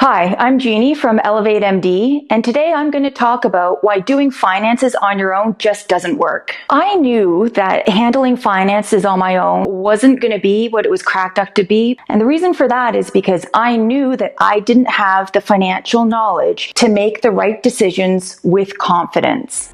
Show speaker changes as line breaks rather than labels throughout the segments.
Hi, I'm Genhee from ElevateMD, and today I'm going to talk about why doing finances on your own just doesn't work. I knew that handling finances on my own wasn't going to be what it was cracked up to be, and the reason for that is because I knew that I didn't have the financial knowledge to make the right decisions with confidence.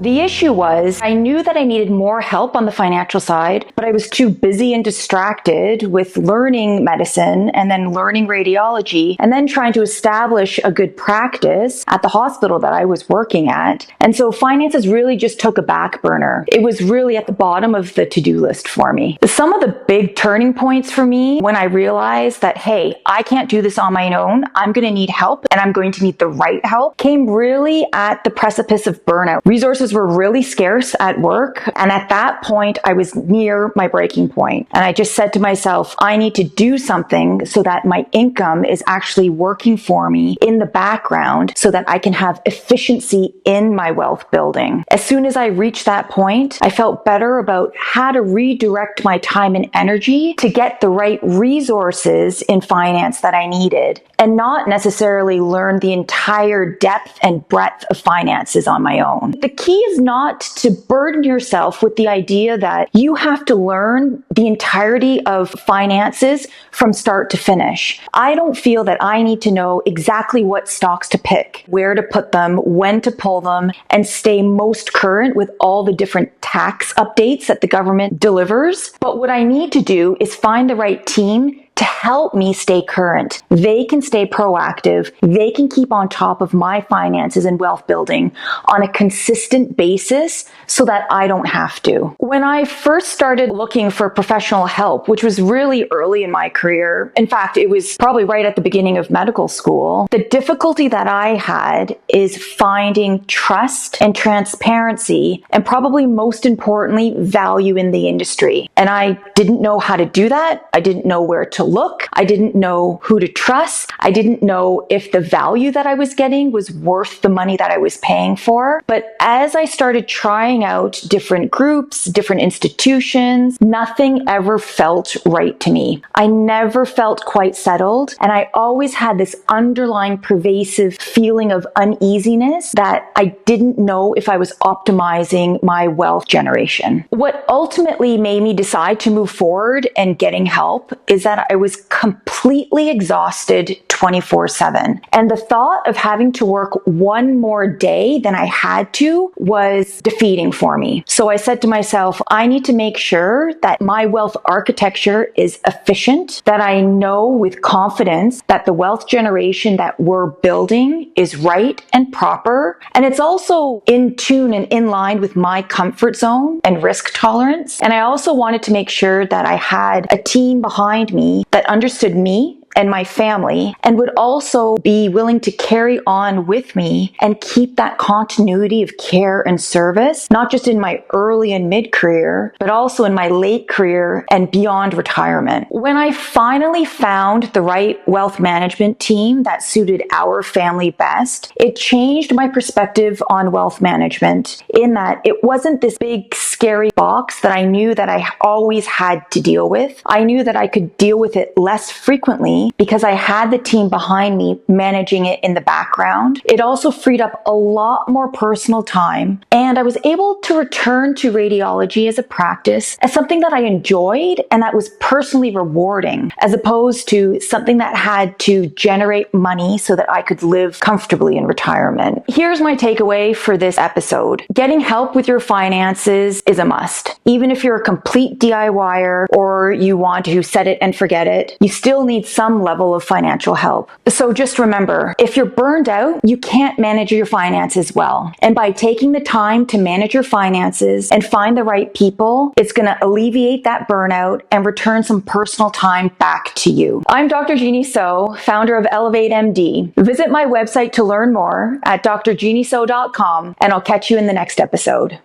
The issue was, I knew that I needed more help on the financial side, but I was too busy and distracted with learning medicine and then learning radiology and then trying to establish a good practice at the hospital that I was working at. And so finances really just took a back burner. It was really at the bottom of the to-do list for me. Some of the big turning points for me when I realized that, hey, I can't do this on my own, I'm going to need help and I'm going to need the right help, came really at the precipice of burnout. Resources were really scarce at work, and at that point I was near my breaking point, and I just said to myself, I need to do something so that my income is actually working for me in the background so that I can have efficiency in my wealth building. As soon as I reached that point, I felt better about how to redirect my time and energy to get the right resources in finance that I needed, and not necessarily learn the entire depth and breadth of finances on my own. The key is not to burden yourself with the idea that you have to learn the entirety of finances from start to finish. I don't feel that I need to know exactly what stocks to pick, where to put them, when to pull them, and stay most current with all the different tax updates that the government delivers. But what I need to do is find the right team to help me stay current. They can stay proactive. They can keep on top of my finances and wealth building on a consistent basis so that I don't have to. When I first started looking for professional help, which was really early in my career, in fact, it was probably right at the beginning of medical school, the difficulty that I had is finding trust and transparency, and probably most importantly, value in the industry. And I didn't know how to do that. I didn't know where to look. I didn't know who to trust. I didn't know if the value that I was getting was worth the money that I was paying for. But as I started trying out different groups, different institutions, nothing ever felt right to me. I never felt quite settled, and I always had this underlying pervasive feeling of uneasiness that I didn't know if I was optimizing my wealth generation. What ultimately made me decide to move forward and getting help is that I was completely exhausted 24/7. And the thought of having to work one more day than I had to was defeating for me. So I said to myself, I need to make sure that my wealth architecture is efficient, that I know with confidence that the wealth generation that we're building is right and proper. And it's also in tune and in line with my comfort zone and risk tolerance. And I also wanted to make sure that I had a team behind me that understood me and my family, and would also be willing to carry on with me and keep that continuity of care and service, not just in my early and mid-career, but also in my late career and beyond retirement. When I finally found the right wealth management team that suited our family best, it changed my perspective on wealth management in that it wasn't this big, scary box that I knew that I always had to deal with. I knew that I could deal with it less frequently because I had the team behind me managing it in the background. It also freed up a lot more personal time, and I was able to return to radiology as a practice as something that I enjoyed and that was personally rewarding, as opposed to something that had to generate money so that I could live comfortably in retirement. Here's my takeaway for this episode. Getting help with your finances is a must. Even if you're a complete DIYer or you want to set it and forget it, you still need some level of financial help. So just remember, if you're burned out, you can't manage your finances well. And by taking the time to manage your finances and find the right people, it's going to alleviate that burnout and return some personal time back to you. I'm Dr. Genhee So, founder of ElevateMD. Visit my website to learn more at drgenheeso.com, and I'll catch you in the next episode.